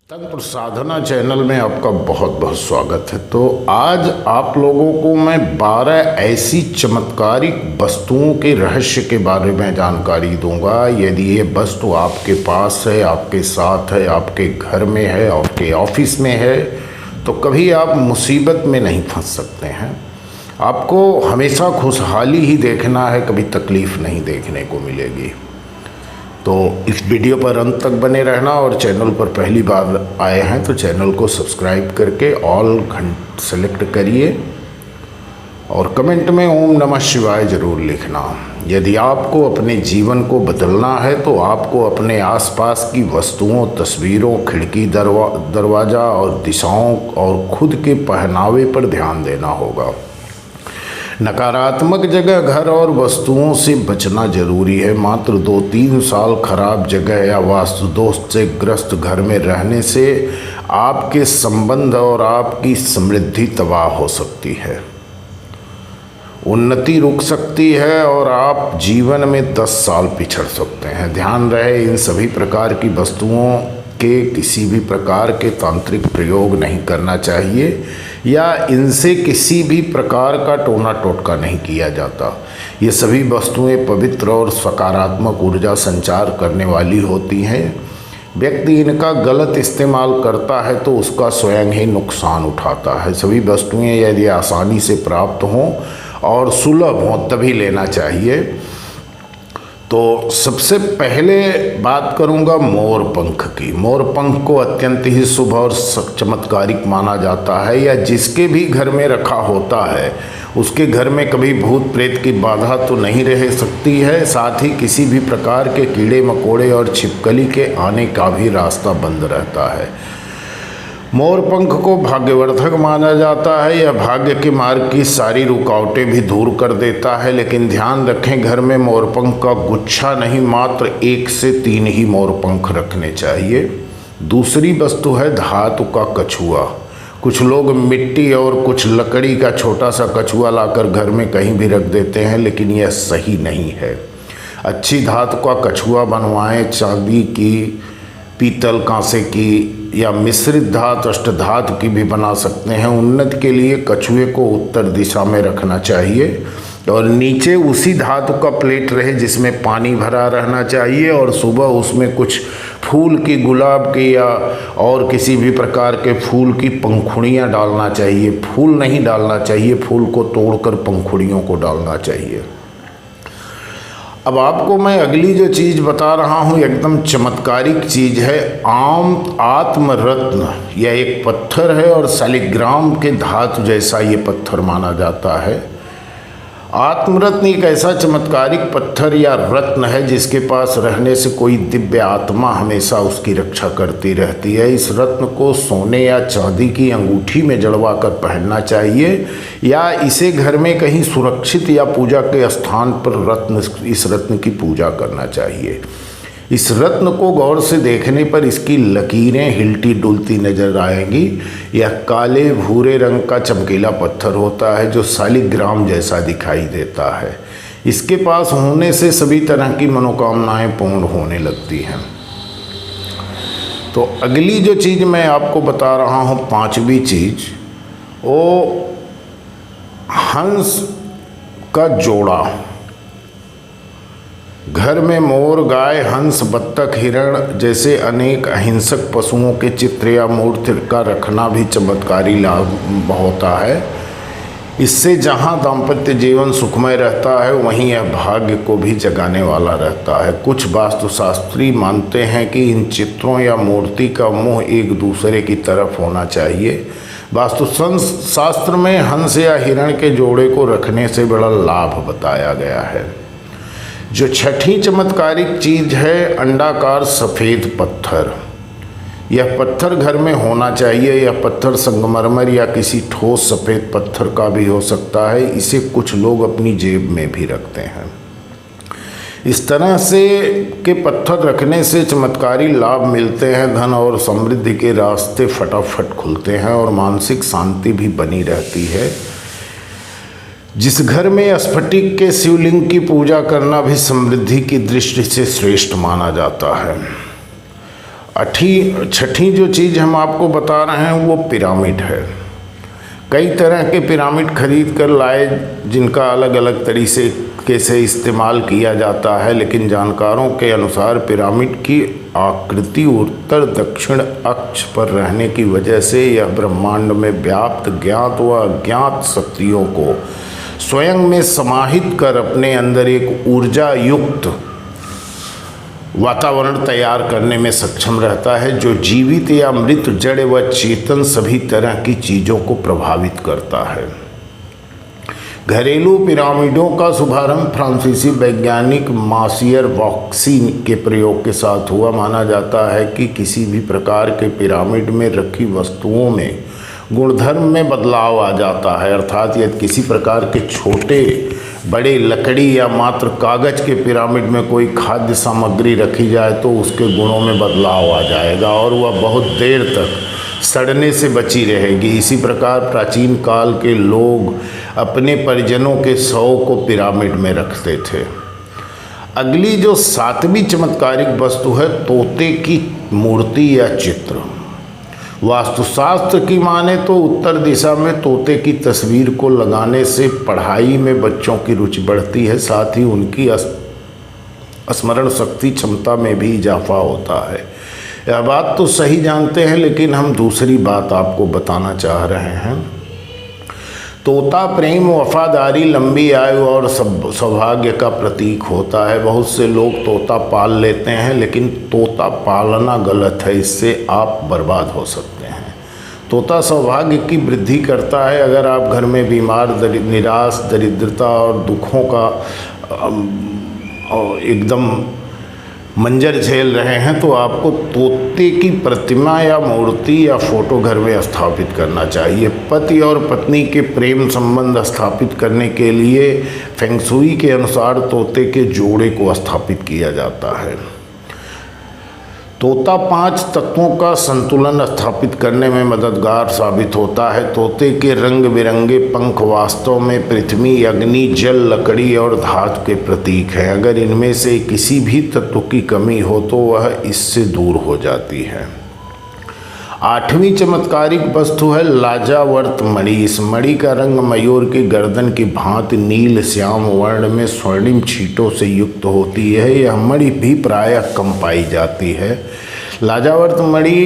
तंत्र साधना चैनल में आपका बहुत बहुत स्वागत है। तो आज आप लोगों को मैं 12 ऐसी चमत्कारिक वस्तुओं के रहस्य के बारे में जानकारी दूंगा। यदि ये वस्तु आपके पास है, आपके साथ है, आपके घर में है, आपके ऑफिस में है, तो कभी आप मुसीबत में नहीं फंस सकते हैं। आपको हमेशा खुशहाली ही देखना है, कभी तकलीफ़ नहीं देखने को मिलेगी। तो इस वीडियो पर अंत तक बने रहना और चैनल पर पहली बार आए हैं तो चैनल को सब्सक्राइब करके ऑल सेलेक्ट करिए और कमेंट में ओम नमः शिवाय ज़रूर लिखना। यदि आपको अपने जीवन को बदलना है तो आपको अपने आसपास की वस्तुओं, तस्वीरों, खिड़की, दरवाज़ा और दिशाओं और खुद के पहनावे पर ध्यान देना होगा। नकारात्मक जगह, घर और वस्तुओं से बचना जरूरी है। मात्र 2-3 साल खराब जगह या वास्तु दोष से ग्रस्त घर में रहने से आपके संबंध और आपकी समृद्धि तबाह हो सकती है, उन्नति रुक सकती है और आप जीवन में 10 साल पिछड़ सकते हैं। ध्यान रहे, इन सभी प्रकार की वस्तुओं के किसी भी प्रकार के तांत्रिक प्रयोग नहीं करना चाहिए या इनसे किसी भी प्रकार का टोना टोटका नहीं किया जाता। ये सभी वस्तुएं पवित्र और सकारात्मक ऊर्जा संचार करने वाली होती हैं। व्यक्ति इनका गलत इस्तेमाल करता है तो उसका स्वयं ही नुकसान उठाता है। सभी वस्तुएं यदि आसानी से प्राप्त हों और सुलभ हों तभी लेना चाहिए। तो सबसे पहले बात करूंगा मोर पंख की। मोर पंख को अत्यंत ही शुभ और चमत्कारिक माना जाता है, या जिसके भी घर में रखा होता है उसके घर में कभी भूत प्रेत की बाधा तो नहीं रह सकती है। साथ ही किसी भी प्रकार के कीड़े मकोड़े और छिपकली के आने का भी रास्ता बंद रहता है। मोर पंख को भाग्यवर्धक माना जाता है, यह भाग्य के मार्ग की सारी रुकावटें भी दूर कर देता है। लेकिन ध्यान रखें, घर में मोर पंख का गुच्छा नहीं, मात्र 1 से 3 ही मोर पंख रखने चाहिए। दूसरी वस्तु है धातु का कछुआ। कुछ लोग मिट्टी और कुछ लकड़ी का छोटा सा कछुआ लाकर घर में कहीं भी रख देते हैं, लेकिन यह सही नहीं है। अच्छी धातु का कछुआ बनवाएं, चांदी की, पीतल, कांसे की या मिश्रित धातु, अष्टधातु की भी बना सकते हैं। उन्नति के लिए कछुए को उत्तर दिशा में रखना चाहिए और नीचे उसी धातु का प्लेट रहे जिसमें पानी भरा रहना चाहिए और सुबह उसमें कुछ फूल की, गुलाब की या और किसी भी प्रकार के फूल की पंखुड़ियाँ डालना चाहिए। फूल नहीं डालना चाहिए, फूल को तोड़कर पंखुड़ियों को डालना चाहिए। अब आपको मैं अगली जो चीज़ बता रहा हूँ एकदम चमत्कारिक चीज़ है। आत्मरत्न, यह एक पत्थर है और शालिग्राम के धातु जैसा ये पत्थर माना जाता है। आत्मरत्न एक ऐसा चमत्कारिक पत्थर या रत्न है जिसके पास रहने से कोई दिव्य आत्मा हमेशा उसकी रक्षा करती रहती है। इस रत्न को सोने या चांदी की अंगूठी में जड़वा कर पहनना चाहिए या इसे घर में कहीं सुरक्षित या पूजा के स्थान पर इस रत्न की पूजा करना चाहिए। इस रत्न को गौर से देखने पर इसकी लकीरें हिलती डुलती नजर आएंगी। यह काले भूरे रंग का चमकीला पत्थर होता है जो शालिग्राम जैसा दिखाई देता है। इसके पास होने से सभी तरह की मनोकामनाएं पूर्ण होने लगती हैं। तो अगली जो चीज़ मैं आपको बता रहा हूँ, 5वीं चीज़, वो हंस का जोड़ा। घर में मोर, गाय, हंस, बत्तख, हिरण जैसे अनेक अहिंसक पशुओं के चित्र या मूर्ति का रखना भी चमत्कारी लाभ होता है। इससे जहाँ दाम्पत्य जीवन सुखमय रहता है वहीं यह भाग्य को भी जगाने वाला रहता है। कुछ वास्तुशास्त्री मानते हैं कि इन चित्रों या मूर्ति का मुंह एक दूसरे की तरफ होना चाहिए। वास्तुशास्त्र में हंस या हिरण के जोड़े को रखने से बड़ा लाभ बताया गया है। जो 6ठी चमत्कारिक चीज़ है, अंडाकार सफ़ेद पत्थर। यह पत्थर घर में होना चाहिए। यह पत्थर संगमरमर या किसी ठोस सफ़ेद पत्थर का भी हो सकता है। इसे कुछ लोग अपनी जेब में भी रखते हैं। इस तरह से के पत्थर रखने से चमत्कारी लाभ मिलते हैं। धन और समृद्धि के रास्ते फटाफट खुलते हैं और मानसिक शांति भी बनी रहती है। जिस घर में स्फटिक के शिवलिंग की पूजा करना भी समृद्धि की दृष्टि से श्रेष्ठ माना जाता है। छठी जो चीज़ हम आपको बता रहे हैं वो पिरामिड है। कई तरह के पिरामिड खरीद कर लाए जिनका अलग अलग तरीके से इस्तेमाल किया जाता है, लेकिन जानकारों के अनुसार पिरामिड की आकृति उत्तर दक्षिण अक्ष पर रहने की वजह से यह ब्रह्मांड में व्याप्त ज्ञात व अज्ञात शक्तियों को स्वयं में समाहित कर अपने अंदर एक ऊर्जा युक्त वातावरण तैयार करने में सक्षम रहता है, जो जीवित या मृत, जड़ व चेतन सभी तरह की चीज़ों को प्रभावित करता है। घरेलू पिरामिडों का शुभारंभ फ्रांसीसी वैज्ञानिक मासियर वॉक्सी के प्रयोग के साथ हुआ। माना जाता है कि किसी भी प्रकार के पिरामिड में रखी वस्तुओं में गुणधर्म में बदलाव आ जाता है, अर्थात यदि किसी प्रकार के छोटे बड़े लकड़ी या मात्र कागज़ के पिरामिड में कोई खाद्य सामग्री रखी जाए तो उसके गुणों में बदलाव आ जाएगा और वह बहुत देर तक सड़ने से बची रहेगी। इसी प्रकार प्राचीन काल के लोग अपने परिजनों के शव को पिरामिड में रखते थे। अगली जो 7वीं चमत्कारिक वस्तु है तोते की मूर्ति या चित्र। वास्तुशास्त्र की माने तो उत्तर दिशा में तोते की तस्वीर को लगाने से पढ़ाई में बच्चों की रुचि बढ़ती है, साथ ही उनकी स्मरण शक्ति क्षमता में भी इजाफा होता है। यह बात तो सही जानते हैं, लेकिन हम दूसरी बात आपको बताना चाह रहे हैं। तोता प्रेम, वफादारी, लंबी आयु और सौभाग्य का प्रतीक होता है। बहुत से लोग तोता पाल लेते हैं, लेकिन तोता पालना गलत है, इससे आप बर्बाद हो सकते हैं। तोता सौभाग्य की वृद्धि करता है। अगर आप घर में बीमार, निराश, दरिद्रता और दुखों का एकदम मंजर झेल रहे हैं तो आपको तोते की प्रतिमा या मूर्ति या फोटो घर में स्थापित करना चाहिए। पति और पत्नी के प्रेम संबंध स्थापित करने के लिए फेंग शुई के अनुसार तोते के जोड़े को स्थापित किया जाता है। तोता 5 तत्वों का संतुलन स्थापित करने में मददगार साबित होता है। तोते के रंग बिरंगे पंख वास्तव में पृथ्वी, अग्नि, जल, लकड़ी और धातु के प्रतीक हैं। अगर इनमें से किसी भी तत्व की कमी हो तो वह इससे दूर हो जाती है। 8वीं चमत्कारिक वस्तु है लाजावर्त मणि। इस मणि का रंग मयूर की गर्दन की भांति नील श्याम वर्ण में स्वर्णिम छींटों से युक्त होती है। यह मणि भी प्रायः कम पाई जाती है। लाजावर्त मणि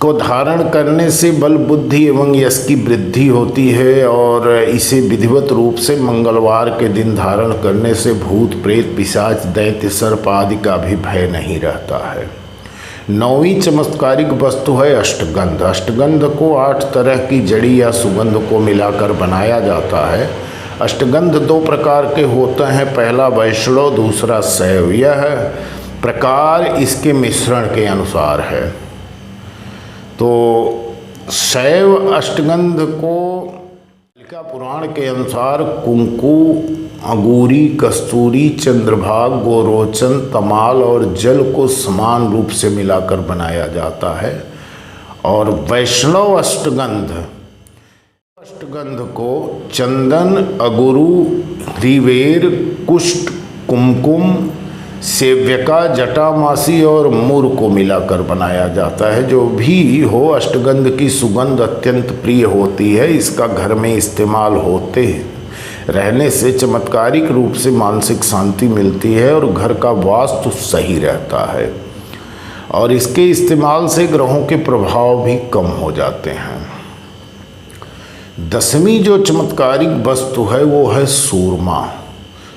को धारण करने से बल, बुद्धि एवं यश की वृद्धि होती है और इसे विधिवत रूप से मंगलवार के दिन धारण करने से भूत, प्रेत, पिशाच, दैत्य, सर्प आदि का भी भय नहीं रहता है। 9वीं चमत्कारिक वस्तु है अष्टगंध। अष्टगंध को 8 तरह की जड़ी या सुगंध को मिलाकर बनाया जाता है। अष्टगंध 2 प्रकार के होते हैं, पहला वैष्णव, दूसरा शैव। यह प्रकार इसके मिश्रण के अनुसार है। तो शैव अष्टगंध को कालिका पुराण के अनुसार कुंकु, अंगूरी, कस्तूरी, चंद्रभाग, गोरोचन, तमाल और जल को समान रूप से मिलाकर बनाया जाता है। और वैष्णव अष्टगंध को चंदन, अगुरु, रिवेर, कुष्ठ, कुमकुम, सेव्यका, जटामासी और मूर को मिलाकर बनाया जाता है। जो भी हो, अष्टगंध की सुगंध अत्यंत प्रिय होती है। इसका घर में इस्तेमाल होते रहने से चमत्कारिक रूप से मानसिक शांति मिलती है और घर का वास्तु सही रहता है और इसके इस्तेमाल से ग्रहों के प्रभाव भी कम हो जाते हैं। 10वीं जो चमत्कारिक वस्तु है वो है सूरमा।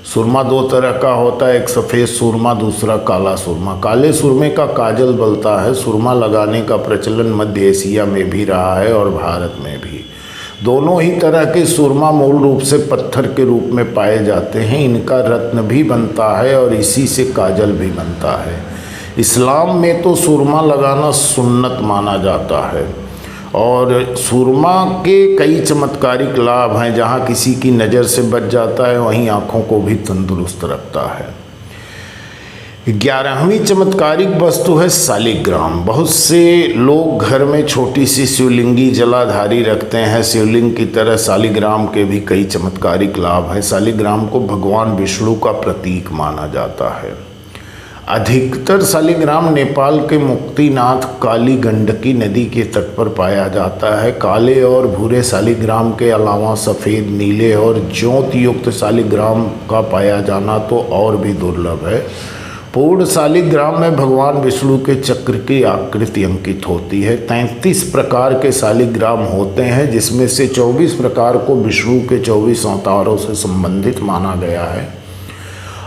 सुरमा 2 तरह का होता है, एक सफ़ेद सुरमा, दूसरा काला सुरमा। काले सुरमे का काजल बनता है। सुरमा लगाने का प्रचलन मध्य एशिया में भी रहा है और भारत में भी। दोनों ही तरह के सुरमा मूल रूप से पत्थर के रूप में पाए जाते हैं। इनका रत्न भी बनता है और इसी से काजल भी बनता है। इस्लाम में तो सुरमा लगाना सुन्नत माना जाता है और सुरमा के कई चमत्कारिक लाभ हैं। जहाँ किसी की नज़र से बच जाता है वहीं आँखों को भी तंदुरुस्त रखता है। 11वीं चमत्कारिक वस्तु है शालिग्राम। बहुत से लोग घर में छोटी सी शिवलिंगी जलाधारी रखते हैं। शिवलिंग की तरह शालिग्राम के भी कई चमत्कारिक लाभ हैं। शालिग्राम को भगवान विष्णु का प्रतीक माना जाता है। अधिकतर शालिग्राम नेपाल के मुक्तिनाथ काली गंडकी नदी के तट पर पाया जाता है। काले और भूरे शालिग्राम के अलावा सफ़ेद, नीले और ज्योत युक्त शालिग्राम का पाया जाना तो और भी दुर्लभ है। पूर्ण शालिग्राम में भगवान विष्णु के चक्र की आकृति अंकित होती है। 33 प्रकार के शालिग्राम होते हैं, जिसमें से 24 प्रकार को विष्णु के 24 अवतारों से संबंधित माना गया है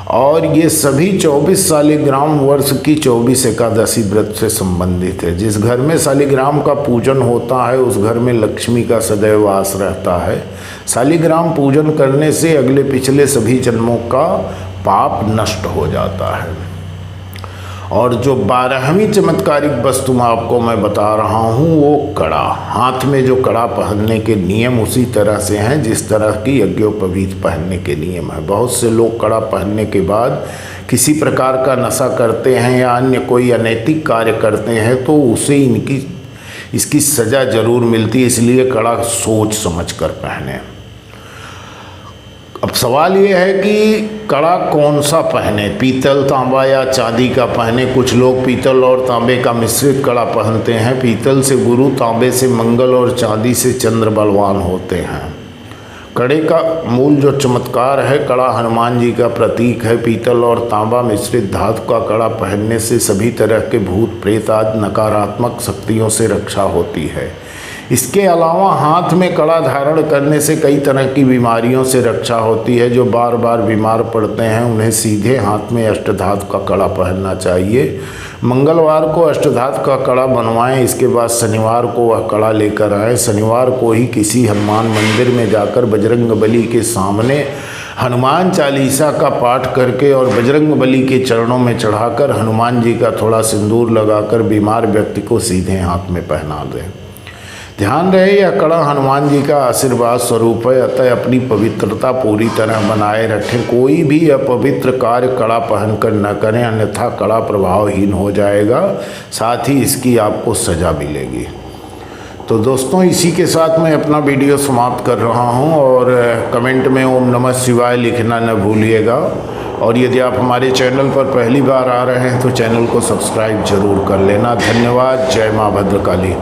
और ये सभी 24 शालिग्राम वर्ष की 24 एकादशी व्रत से संबंधित है। जिस घर में शालिग्राम का पूजन होता है उस घर में लक्ष्मी का सदैव वास रहता है। शालिग्राम पूजन करने से अगले पिछले सभी जन्मों का पाप नष्ट हो जाता है। और जो 12वीं चमत्कारिक वस्तु आपको मैं बता रहा हूँ वो कड़ा। हाथ में जो कड़ा पहनने के नियम उसी तरह से हैं जिस तरह की यज्ञोपवीत पहनने के नियम है। बहुत से लोग कड़ा पहनने के बाद किसी प्रकार का नशा करते हैं या अन्य कोई अनैतिक कार्य करते हैं तो उसे इसकी सज़ा ज़रूर मिलती है, इसलिए कड़ा सोच समझ कर पहने। अब सवाल ये है कि कड़ा कौन सा पहने, पीतल, तांबा या चांदी का पहने। कुछ लोग पीतल और तांबे का मिश्रित कड़ा पहनते हैं। पीतल से गुरु, तांबे से मंगल और चांदी से चंद्र बलवान होते हैं। कड़े का मूल जो चमत्कार है, कड़ा हनुमान जी का प्रतीक है। पीतल और तांबा मिश्रित धातु का कड़ा पहनने से सभी तरह के भूत प्रेत आदि नकारात्मक शक्तियों से रक्षा होती है। इसके अलावा हाथ में कड़ा धारण करने से कई तरह की बीमारियों से रक्षा होती है। जो बार बार बीमार पड़ते हैं उन्हें सीधे हाथ में अष्टधातु का कड़ा पहनना चाहिए। मंगलवार को अष्टधातु का कड़ा बनवाएं, इसके बाद शनिवार को वह कड़ा लेकर आएँ। शनिवार को ही किसी हनुमान मंदिर में जाकर बजरंगबली के सामने हनुमान चालीसा का पाठ करके और बजरंगबली के चरणों में चढ़ाकर हनुमान जी का थोड़ा सिंदूर लगाकर बीमार व्यक्ति को सीधे हाथ में पहना दें। ध्यान रहे यह कड़ा हनुमान जी का आशीर्वाद स्वरूप है, अतः अपनी पवित्रता पूरी तरह बनाए रखें। कोई भी अपवित्र कार्य कड़ा पहनकर न करें, अन्यथा कड़ा प्रभावहीन हो जाएगा, साथ ही इसकी आपको सज़ा मिलेगी। तो दोस्तों, इसी के साथ मैं अपना वीडियो समाप्त कर रहा हूं और कमेंट में ओम नमः शिवाय लिखना न भूलिएगा। और यदि आप हमारे चैनल पर पहली बार आ रहे हैं तो चैनल को सब्सक्राइब जरूर कर लेना। धन्यवाद। जय माँ भद्रकाली।